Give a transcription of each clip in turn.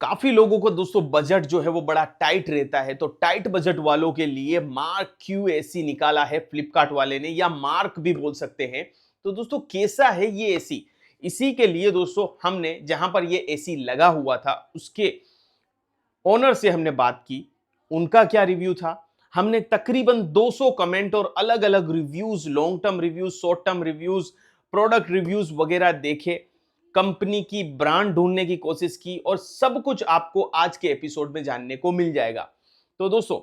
काफी लोगों को दोस्तों बजट जो है वो बड़ा टाइट रहता है, तो टाइट बजट वालों के लिए मार्क क्यू एसी निकाला है फ्लिपकार्ट वाले ने, या मार्क भी बोल सकते हैं। तो दोस्तों कैसा है ये एसी? इसी के लिए दोस्तों हमने जहां पर ये एसी लगा हुआ था उसके ओनर से हमने बात की, उनका क्या रिव्यू था। हमने तकरीबन 200 कमेंट और अलग अलग reviews, long term reviews, short term reviews, product reviews वगैरह देखे, कंपनी की ब्रांड ढूंढने की कोशिश की, और सब कुछ आपको आज के एपिसोड में जानने को मिल जाएगा। तो दोस्तों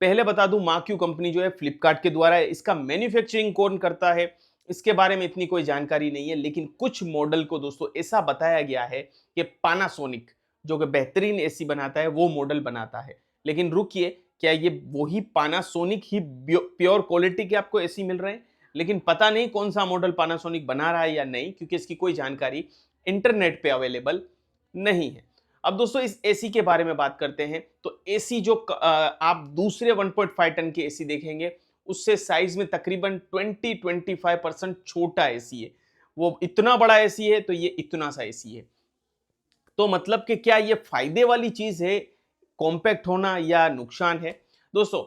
पहले बता दूं, मार्क्यू कंपनी जो है फ्लिपकार्ट के द्वारा है। इसका मैन्युफैक्चरिंग कौन करता है इसके बारे में इतनी कोई जानकारी नहीं है, लेकिन कुछ मॉडल को दोस्तों ऐसा बताया गया है कि पानासोनिक जो कि बेहतरीन एसी बनाता है वो मॉडल बनाता है। लेकिन रुकिए, क्या ये वही पानासोनिक ही प्योर क्वालिटी के आपको एसी मिल रहे हैं? लेकिन पता नहीं कौन सा मॉडल पानासोनिक बना रहा है या नहीं, क्योंकि इसकी कोई जानकारी इंटरनेट पे अवेलेबल नहीं है। अब दोस्तों इस एसी के बारे में बात करते हैं। तो एसी जो आप दूसरे 1.5 टन के एसी देखेंगे उससे साइज में तकरीबन 20-25% छोटा एसी है। वो इतना बड़ा एसी है तो ये इतना सा एसी है। तो मतलब कि क्या ये फायदे वाली चीज है कॉम्पैक्ट होना, या नुकसान है? दोस्तों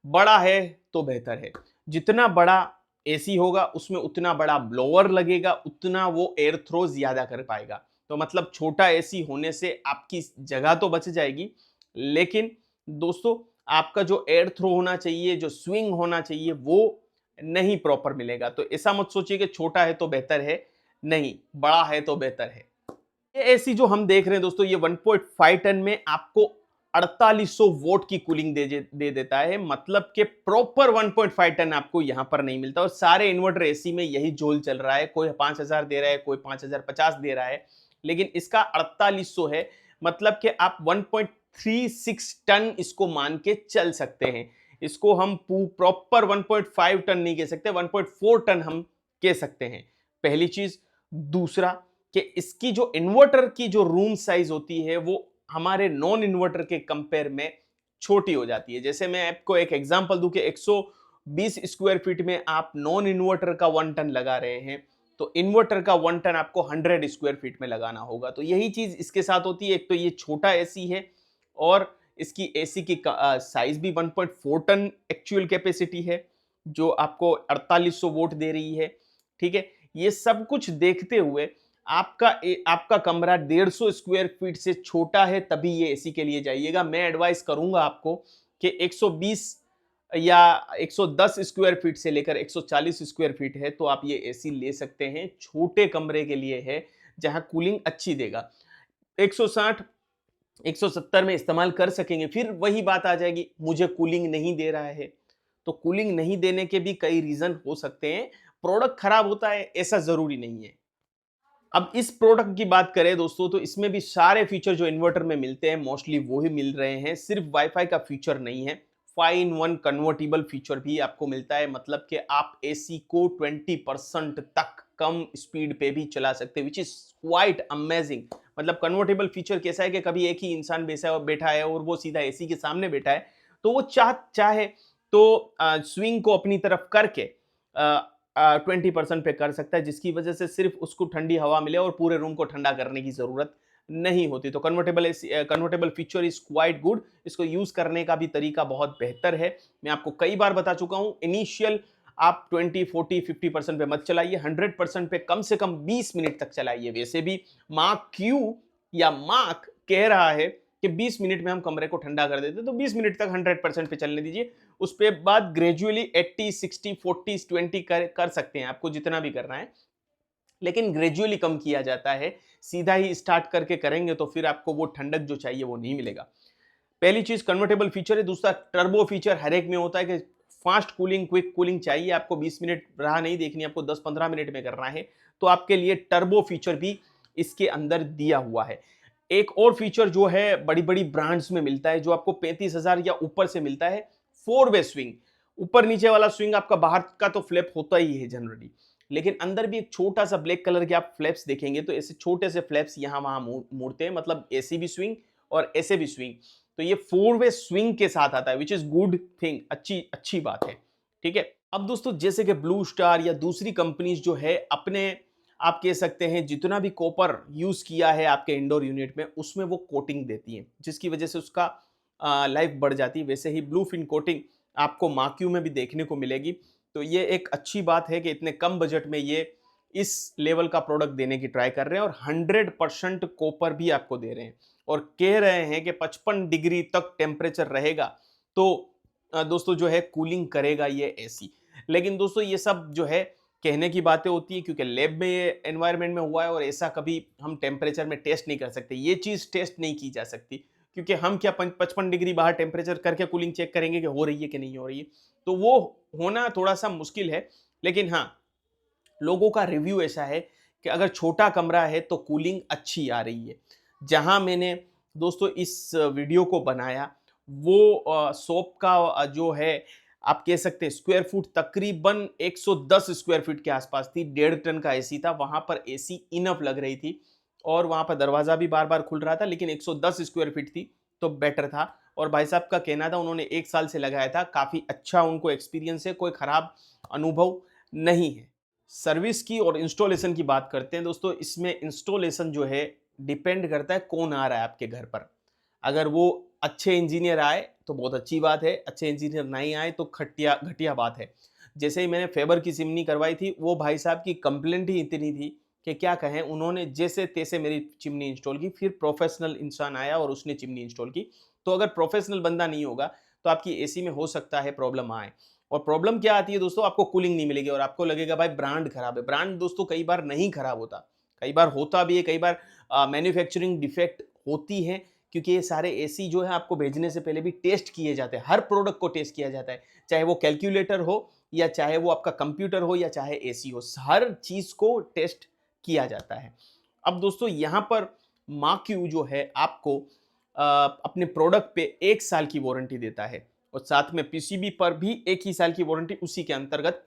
बड़ा है तो बेहतर है। जितना बड़ा एसी होगा उसमें उतना बड़ा ब्लोअर लगेगा, उतना वो एयर थ्रो ज्यादा कर पाएगा। तो मतलब छोटा एसी होने से आपकी जगह तो बच जाएगी, लेकिन दोस्तों आपका जो एयर थ्रो होना चाहिए, जो स्विंग होना चाहिए, वो नहीं प्रॉपर मिलेगा। तो ऐसा मत सोचिए कि छोटा है तो बेहतर है, नहीं, बड़ा है तो बेहतर है। ये एसी जो हम देख रहे हैं दोस्तों, ये 1.5 टन में आपको 4800 वोट की कूलिंग दे देता है। मतलब कि प्रॉपर 1.5 टन आपको यहां पर नहीं मिलता, और सारे इन्वर्टर एसी में यही झोल चल रहा है। कोई 5000 दे रहा है, कोई 5050 दे रहा है, लेकिन इसका 4800 है। मतलब कि आप 1.36 टन इसको मान के चल सकते हैं। इसको हम प्रॉपर 1.5 टन नहीं कह सकते, 1.4 टन हम कह सकते हैं। पहली चीज। दूसरा कि इसकी जो इन्वर्टर की जो रूम साइज होती है वो हमारे नॉन इन्वर्टर के कंपेयर में छोटी हो जाती है। जैसे मैं आपको एक एग्जांपल दूं कि 120 स्क्वायर फीट में आप नॉन इन्वर्टर का 1 टन लगा रहे हैं, तो इन्वर्टर का 1 टन आपको 100 स्क्वायर फीट में लगाना होगा। तो यही चीज इसके साथ होती है। एक तो ये छोटा एसी है, और इसकी एसी की साइज भी 1.4 टन एक्चुअल कैपेसिटी है, जो आपको 4800 वोट दे रही है। ठीक है, ये सब कुछ देखते हुए आपका कमरा 150 स्क्वायर फीट से छोटा है तभी ये एसी के लिए जाइएगा। मैं एडवाइस करूंगा आपको कि 120 या 110 स्क्वायर फीट से लेकर 140 स्क्वायर फीट है तो आप ये एसी ले सकते हैं। छोटे कमरे के लिए है जहां कूलिंग अच्छी देगा। 160 170 में इस्तेमाल कर सकेंगे। फिर वही बात आ जाएगी, मुझे कूलिंग नहीं दे रहा है। तो कूलिंग नहीं देने के भी कई रीजन हो सकते हैं। प्रोडक्ट खराब होता है ऐसा जरूरी नहीं है। अब इस प्रोडक्ट की बात करें दोस्तों, तो इसमें भी सारे फीचर जो इन्वर्टर में मिलते हैं मोस्टली वो ही मिल रहे हैं। सिर्फ वाईफाई का फीचर नहीं है, 5-in-1 कन्वर्टिबल फीचर भी आपको मिलता है। मतलब कि आप एसी को 20% तक कम स्पीड पे भी चला सकते हैं, विच इज क्वाइट अमेजिंग। मतलब कन्वर्टेबल फीचर कैसा है कि कभी एक ही इंसान बैठा है और वो सीधा एसी के सामने बैठा है, तो वो चाहे तो स्विंग को अपनी तरफ करके 20% पे कर सकता है, जिसकी वजह से सिर्फ उसको ठंडी हवा मिले और पूरे रूम को ठंडा करने की जरूरत नहीं होती। तो convertible feature is quite good. इसको यूज करने का भी तरीका बहुत बेहतर है। मैं आपको कई बार बता चुका हूं, इनिशियल आप 20, 40, 50% पे मत चलाइए, 100% पे कम से कम 20 मिनट तक चलाइए। वैसे भी मार्क क्यू या मार्क कह रहा है कि 20 मिनट में हम कमरे को ठंडा कर देते, तो 20 मिनट तक 100% पे चलने दीजिए। उसके बाद ग्रेजुअली 80, 60, 40, 20 कर सकते हैं, आपको जितना भी करना है, लेकिन ग्रेजुअली कम किया जाता है। सीधा ही स्टार्ट करके करेंगे तो फिर आपको वो ठंडक जो चाहिए वो नहीं मिलेगा। पहली चीज कन्वर्टेबल फीचर है। दूसरा टर्बो फीचर हर एक में होता है कि फास्ट कूलिंग, क्विक कूलिंग चाहिए आपको, 20 मिनट राह नहीं देखनी, आपको 10-15 मिनट में करना है, तो आपके लिए टर्बो फीचर भी इसके अंदर दिया हुआ है। एक और फीचर जो है बड़ी बड़ी ब्रांड्स में मिलता है, जो आपको 35,000 या ऊपर से मिलता है, 4-वे स्विंग। ऊपर नीचे वाला स्विंग आपका बाहर का तो फ्लैप होता ही है जनरली, लेकिन अंदर भी एक छोटा सा ब्लैक कलर के आप फ्लैप्स देखेंगे, तो ऐसे छोटे से फ्लैप्स यहां वहां मुड़ते हैं। मतलब ऐसी भी स्विंग और ऐसे भी स्विंग। तो ये 4-वे स्विंग के साथ आता है, विच इज गुड थिंग, अच्छी अच्छी बात है। ठीक है। अब दोस्तों जैसे कि ब्लू स्टार या दूसरी कंपनीज जो है अपने आप कह सकते हैं जितना भी कॉपर यूज किया है आपके इंडोर यूनिट में उसमें वो कोटिंग देती है, जिसकी वजह से उसका लाइफ बढ़ जाती है। वैसे ही ब्लू फिन कोटिंग आपको माक्यू में भी देखने को मिलेगी। तो ये एक अच्छी बात है कि इतने कम बजट में ये इस लेवल का प्रोडक्ट देने की ट्राई कर रहे हैं और 100% कॉपर भी आपको दे रहे हैं और कह रहे हैं कि 55 डिग्री तक टेम्परेचर रहेगा। तो दोस्तों जो है कूलिंग करेगा ये एसी। लेकिन दोस्तों ये सब जो है कहने की बातें होती है, क्योंकि लैब में ये एनवायरनमेंट में हुआ है और ऐसा कभी हम टेम्परेचर में टेस्ट नहीं कर सकते। ये चीज टेस्ट नहीं की जा सकती, क्योंकि हम क्या 55 डिग्री बाहर टेम्परेचर करके कूलिंग चेक करेंगे कि हो रही है कि नहीं हो रही है। तो वो होना थोड़ा सा मुश्किल है। लेकिन हाँ, लोगों का रिव्यू ऐसा है कि अगर छोटा कमरा है तो कूलिंग अच्छी आ रही है। जहां मैंने दोस्तों इस वीडियो को बनाया वो शॉप का जो है आप कह सकते हैं स्क्वायर फुट तकरीबन 110 स्क्वायर फीट के आसपास थी। 1.5 टन का एसी था, वहां पर एसी इनफ लग रही थी और वहां पर दरवाजा भी बार बार खुल रहा था। लेकिन 110 स्क्वायर फीट थी तो बेटर था। और भाई साहब का कहना था उन्होंने 1 साल से लगाया था, काफी अच्छा उनको एक्सपीरियंस है, कोई खराब अनुभव नहीं है। सर्विस की और इंस्टॉलेशन की बात करते हैं दोस्तों, इसमें इंस्टॉलेशन जो है डिपेंड करता है कौन आ रहा है आपके घर पर। अगर वो अच्छे इंजीनियर आए तो बहुत अच्छी बात है, अच्छे इंजीनियर नहीं आए तो खटिया घटिया बात है। जैसे ही मैंने फेबर की चिमनी करवाई थी, वो भाई साहब की कंप्लेंट ही इतनी थी कि क्या कहें। उन्होंने जैसे तैसे मेरी चिमनी इंस्टॉल की, फिर प्रोफेशनल इंसान आया और उसने चिमनी इंस्टॉल की। तो अगर प्रोफेशनल बंदा नहीं होगा तो आपकी एसी में हो सकता है प्रॉब्लम आए। और प्रॉब्लम क्या आती है दोस्तों, आपको कूलिंग नहीं मिलेगी और आपको लगेगा भाई ब्रांड खराब है। ब्रांड दोस्तों कई बार नहीं खराब होता, कई बार होता भी है, कई बार मैन्युफैक्चरिंग डिफेक्ट होती है, क्योंकि ये सारे एसी जो है आपको भेजने से पहले भी टेस्ट किए जाते हैं। हर प्रोडक्ट को टेस्ट किया जाता है, चाहे वो कैलकुलेटर हो या चाहे वो आपका कंप्यूटर हो या चाहे एसी हो, हर चीज को टेस्ट किया जाता है। अब दोस्तों यहां पर माक्यू जो है आपको अपने प्रोडक्ट पे 1 साल की वारंटी देता है और साथ में पीसीबी पर भी 1 ही साल की वारंटी उसी के अंतर्गत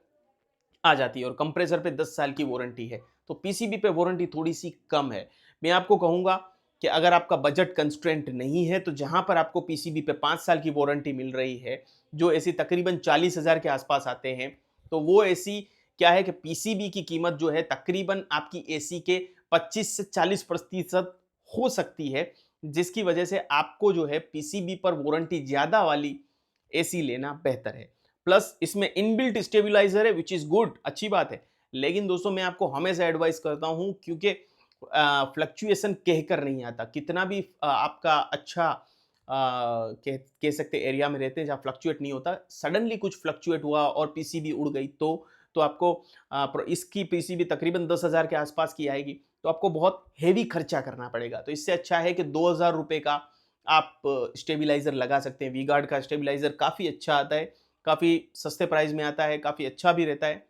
आ जाती है और कंप्रेसर पे 10 साल की वारंटी है। तो पीसीबी पे वारंटी थोड़ी सी कम है। मैं आपको कहूंगा कि अगर आपका बजट कंस्ट्रेंट नहीं है तो जहां पर आपको पीसीबी पे 5 साल की वारंटी मिल रही है, जो एसी तकरीबन 40,000 के आसपास आते हैं, तो वो एसी क्या है कि पीसीबी की कीमत जो है तकरीबन आपकी एसी के 25 से 40% हो सकती है, जिसकी वजह से आपको जो है पीसीबी पर वारंटी ज्यादा वाली एसी लेना बेहतर है। प्लस इसमें इनबिल्ट स्टेबलाइजर है, विच इज गुड, अच्छी बात है। लेकिन दोस्तों मैं आपको हमेशा एडवाइस करता हूं, क्योंकि फ्लक्चुएशन कहकर नहीं आता। कितना भी आपका अच्छा कह सकते एरिया में रहते हैं जहाँ फ्लक्चुएट नहीं होता, सडनली कुछ फ्लक्चुएट हुआ और पीसीबी उड़ गई तो आपको इसकी पीसीबी तकरीबन 10,000 के आसपास की आएगी, तो आपको बहुत हेवी खर्चा करना पड़ेगा। तो इससे अच्छा है कि 2,000 रुपए का आप स्टेबलाइजर लगा सकते हैं। वी गार्ड का स्टेबलाइजर काफ़ी अच्छा आता है, काफ़ी सस्ते प्राइस में आता है, काफ़ी अच्छा भी रहता है।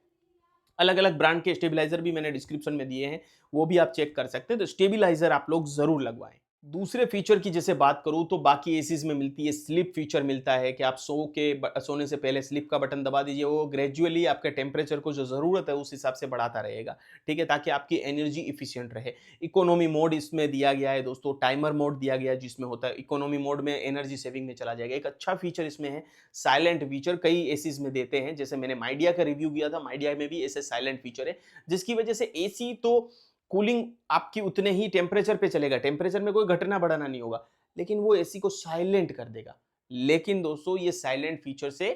अलग अलग ब्रांड के स्टेबलाइजर भी मैंने डिस्क्रिप्शन में दिए हैं, वो भी आप चेक कर सकते हैं। तो स्टेबलाइजर आप लोग जरूर लगवाएं। दूसरे फीचर की जैसे बात करूं तो बाकी एसीज में मिलती है स्लीप फीचर मिलता है कि आप सोने से पहले स्लीप का बटन दबा दीजिए, वो ग्रेजुअली आपके टेम्परेचर को जो जरूरत है उस हिसाब से बढ़ाता रहेगा। ठीक है, ताकि आपकी एनर्जी इफिशियंट रहे। इकोनॉमी मोड इसमें दिया गया है दोस्तों, टाइमर मोड दिया गया है जिसमें होता है इकोनॉमी मोड में एनर्जी सेविंग में चला जाएगा। एक अच्छा फीचर इसमें है साइलेंट फीचर, कई एसीज में देते हैं। जैसे मैंने माइडिया का रिव्यू किया था, माइडिया में भी ऐसे साइलेंट फीचर है, जिसकी वजह से एसी तो कूलिंग आपकी उतने ही टेम्परेचर पे चलेगा, टेम्परेचर में कोई घटना बढ़ाना नहीं होगा, लेकिन वो एसी को साइलेंट कर देगा। लेकिन दोस्तों ये साइलेंट फीचर से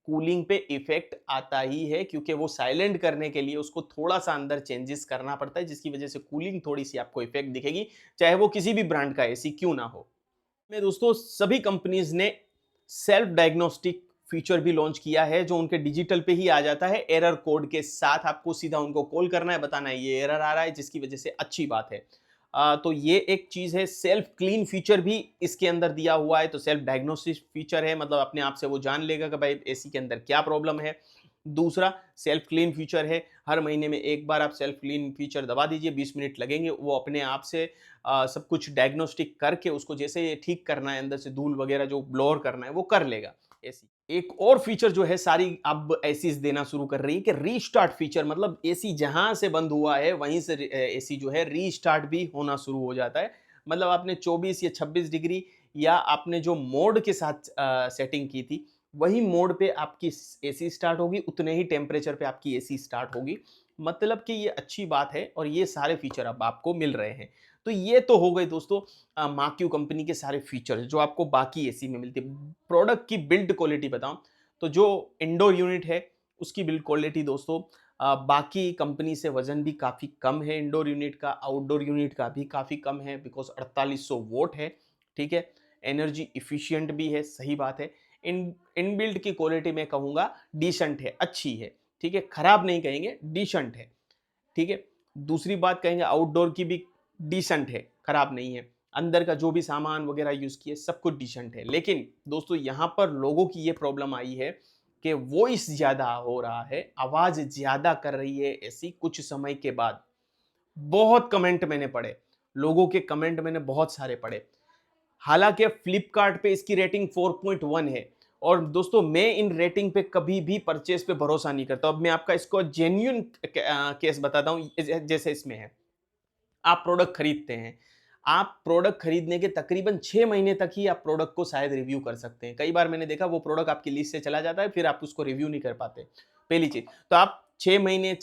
कूलिंग पे इफेक्ट आता ही है, क्योंकि वो साइलेंट करने के लिए उसको थोड़ा सा अंदर चेंजेस करना पड़ता है, जिसकी वजह से कूलिंग थोड़ी सी आपको इफेक्ट दिखेगी, चाहे वो किसी भी ब्रांड का एसी क्यों ना हो। में दोस्तों सभी कंपनीज ने सेल्फ डायग्नोस्टिक फीचर भी लॉन्च किया है, जो उनके डिजिटल पे ही आ जाता है एरर कोड के साथ। आपको सीधा उनको कॉल करना है, बताना है ये एरर आ रहा है, जिसकी वजह से अच्छी बात है। तो ये एक चीज है। सेल्फ क्लीन फीचर भी इसके अंदर दिया हुआ है। तो सेल्फ डायग्नोस्टिक फीचर है, मतलब अपने आप से वो जान लेगा कि भाई एसी के अंदर क्या प्रॉब्लम है। दूसरा सेल्फ क्लीन फीचर है, हर महीने में एक बार आप सेल्फ क्लीन फीचर दबा दीजिए, 20 मिनट लगेंगे, वो अपने आप से सब कुछ डायग्नोस्टिक करके उसको जैसे ये ठीक करना है, अंदर से धूल वगैरह जो ब्लोअर करना है वो कर लेगा एसी। एक और फीचर जो है सारी अब एसीज देना शुरू कर रही है कि रीस्टार्ट फीचर, मतलब एसी जहां से बंद हुआ है वहीं से एसी जो है रीस्टार्ट भी होना शुरू हो जाता है। मतलब आपने 24 या 26 डिग्री या आपने जो मोड के साथ सेटिंग की थी वही मोड पे आपकी एसी स्टार्ट होगी, उतने ही टेम्परेचर पे आपकी एसी स्टार्ट होगी मतलब कि ये अच्छी बात है और ये सारे फीचर अब आपको मिल रहे हैं। तो ये तो हो गए दोस्तों माक्यू कंपनी के सारे फीचर्स जो आपको बाकी एसी में मिलते हैं। प्रोडक्ट की बिल्ड क्वालिटी बताऊं तो जो इंडोर यूनिट है उसकी बिल्ड क्वालिटी दोस्तों बाकी कंपनी से वजन भी काफ़ी कम है इंडोर यूनिट का, आउटडोर यूनिट का भी काफ़ी कम है बिकॉज 4800 वोट है, ठीक है। एनर्जी इफिशियंट भी है, सही बात है। इनबिल्ट की क्वालिटी मैं कहूँगा डिसेंट है, अच्छी है, ठीक है, खराब नहीं कहेंगे, डिसेंट है, ठीक है। दूसरी बात कहेंगे आउटडोर की भी डिसेंट है, खराब नहीं है। अंदर का जो भी सामान वगैरह यूज़ किए सब कुछ डिसेंट है। लेकिन दोस्तों यहाँ पर लोगों की ये प्रॉब्लम आई है कि वॉइस ज़्यादा हो रहा है, आवाज़ ज़्यादा कर रही है ऐसी कुछ समय के बाद। बहुत कमेंट मैंने पढ़े, लोगों के कमेंट मैंने बहुत सारे पढ़े। हालांकि फ्लिपकार्ट पे इसकी रेटिंग 4.1 है और दोस्तों मैं इन रेटिंग पे कभी भी परचेज पे भरोसा नहीं करता। अब मैं आपका इसको जेन्युइन केस बताता हूँ जैसे इसमें है। आप प्रोडक्ट खरीदते हैं, आप प्रोडक्ट खरीदने के तकरीबन 6 महीने तक ही आप प्रोडक्ट को शायद रिव्यू कर सकते हैं। कई बार मैंने देखा वो प्रोडक्ट आपकी लिस्ट से चला जाता है, फिर आप उसको रिव्यू नहीं कर पाते, पहली चीज़। तो आप 6 महीने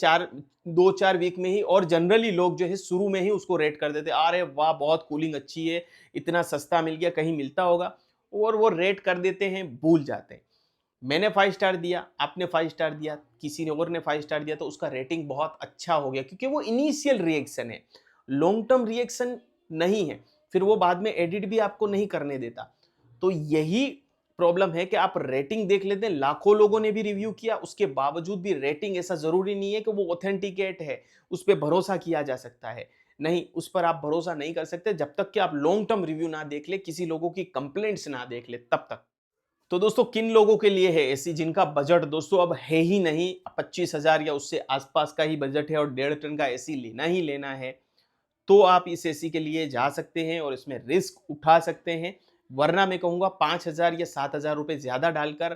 2-4 वीक में ही और जनरली लोग जो है शुरू में ही उसको रेट कर देते हैं, अरे वाह! बहुत कूलिंग अच्छी है, इतना सस्ता मिल गया, कहीं मिलता होगा और वो रेट कर देते हैं, भूल जाते हैं। मैंने 5 स्टार दिया, आपने 5 स्टार दिया, किसी ने और ने 5 स्टार दिया तो उसका रेटिंग बहुत अच्छा हो गया क्योंकि वो इनिशियल रिएक्शन है, लॉन्ग टर्म रिएक्शन नहीं है। फिर वो बाद में एडिट भी आपको नहीं करने देता। तो यही प्रॉब्लम है कि आप रेटिंग देख लेते हैं, लाखों लोगों ने भी रिव्यू किया, उसके बावजूद भी रेटिंग ऐसा ज़रूरी नहीं है कि वो ऑथेंटिकेट है, उस पे भरोसा किया जा सकता है। नहीं, उस पर आप भरोसा नहीं कर सकते जब तक कि आप लॉन्ग टर्म रिव्यू ना देख ले, किसी लोगों की कंप्लेंट्स ना देख ले, तब तक। तो दोस्तों किन लोगों के लिए है एसी जिनका बजट दोस्तों अब है ही नहीं, 25,000 या उससे आसपास का ही बजट है और 1.5 टन का एसी लेना ही लेना है, तो आप इस एसी के लिए जा सकते हैं और इसमें रिस्क उठा सकते हैं। वरना मैं कहूँगा 5,000 या 7,000 रुपए ज़्यादा डालकर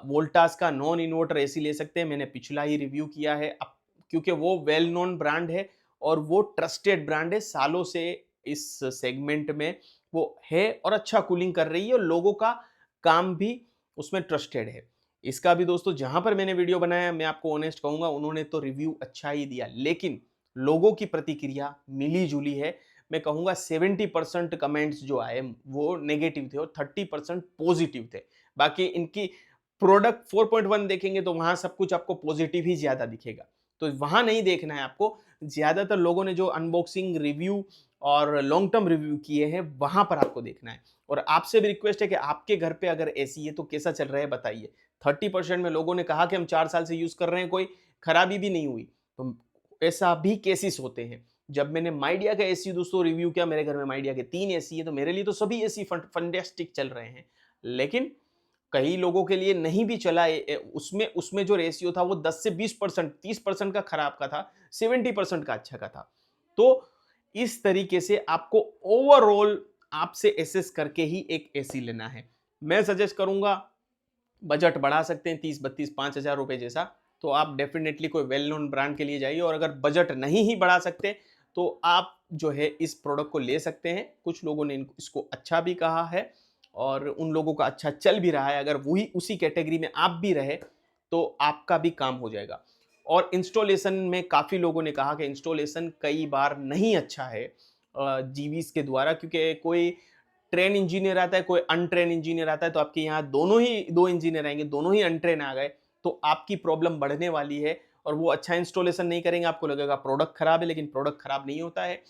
वोल्टास का नॉन इन्वर्टर एसी ले सकते हैं। मैंने पिछला ही रिव्यू किया है अब, क्योंकि वो वेल नोन ब्रांड है और वो ट्रस्टेड ब्रांड है, सालों से इस सेगमेंट में वो है और अच्छा कूलिंग कर रही है और लोगों का काम भी उसमें ट्रस्टेड है। इसका भी दोस्तों जहाँ पर मैंने वीडियो बनाया मैं आपको ऑनेस्ट कहूँगा उन्होंने तो रिव्यू अच्छा ही दिया, लेकिन लोगों की प्रतिक्रिया मिली-जुली है। मैं कहूँगा 70% कमेंट्स जो आए वो नेगेटिव थे और 30% पॉजिटिव थे। बाकी इनकी प्रोडक्ट 4.1 देखेंगे तो वहाँ सब कुछ आपको पॉजिटिव ही ज़्यादा दिखेगा। तो वहाँ नहीं देखना है आपको, ज़्यादातर लोगों ने जो अनबॉक्सिंग रिव्यू और लॉन्ग टर्म रिव्यू किए हैं वहाँ पर आपको देखना है। और आपसे भी रिक्वेस्ट है कि आपके घर पे अगर एसी है तो कैसा चल रहा है बताइए। 30% में लोगों ने कहा कि हम 4 साल से यूज़ कर रहे हैं, कोई खराबी भी नहीं हुई। तो ऐसा भी केसेस होते हैं। जब मैंने माइडिया का एसी दोस्तों रिव्यू किया, मेरे घर में माइडिया के 3 एसी है तो मेरे लिए तो सभी एसी फंटास्टिक चल रहे हैं। लेकिन कई लोगों के लिए नहीं भी चला उसमें उसमें जो रेशियो था वो 10 से 20%, 30% का खराब का था, 70% का अच्छा का था। तो इस तरीके से आपको ओवरऑल आपसे एसेस करके ही एक एसी लेना है। मैं सजेस्ट करूंगा बजट बढ़ा सकते हैं 30, 32, 5,000 रुपए जैसा, तो आप डेफिनेटली कोई वेल नोन ब्रांड के लिए जाइए और अगर बजट नहीं ही बढ़ा सकते तो आप जो है इस प्रोडक्ट को ले सकते हैं। कुछ लोगों ने इसको अच्छा भी कहा है और उन लोगों का अच्छा चल भी रहा है। अगर वही उसी कैटेगरी में आप भी रहे तो आपका भी काम हो जाएगा। और इंस्टॉलेशन में काफ़ी लोगों ने कहा कि इंस्टॉलेशन कई बार नहीं अच्छा है जीवीस के द्वारा, क्योंकि कोई ट्रेन इंजीनियर आता है, कोई अनट्रेन इंजीनियर आता है, तो आपके यहाँ दोनों ही 2 इंजीनियर आएंगे, दोनों ही अनट्रेन आ गए तो आपकी प्रॉब्लम बढ़ने वाली है और वो अच्छा इंस्टॉलेशन नहीं करेंगे। आपको लगेगा प्रोडक्ट खराब है, लेकिन प्रोडक्ट खराब नहीं होता है,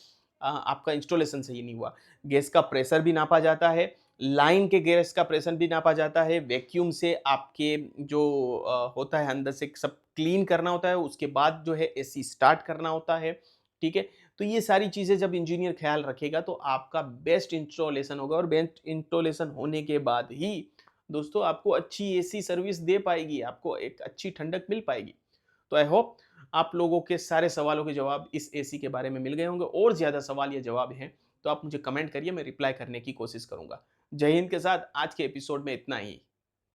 आपका इंस्टॉलेशन सही नहीं हुआ। गैस का प्रेशर भी नापा जाता है, लाइन के गैस का प्रेशर भी नापा जाता है, वैक्यूम से आपके जो होता है अंदर से सब क्लीन करना होता है, उसके बाद जो है एसी स्टार्ट करना होता है, ठीक है। तो ये सारी चीज़ें जब इंजीनियर ख्याल रखेगा तो आपका बेस्ट इंस्टॉलेशन होगा और बेस्ट इंस्टॉलेशन होने के बाद ही दोस्तों आपको अच्छी एसी सर्विस दे पाएगी, आपको एक अच्छी ठंडक मिल पाएगी। तो आई होप आप लोगों के सारे सवालों के जवाब इस एसी के बारे में मिल गए होंगे। और ज़्यादा सवाल या जवाब हैं तो आप मुझे कमेंट करिए, मैं रिप्लाई करने की कोशिश करूंगा। जय हिंद के साथ आज के एपिसोड में इतना ही।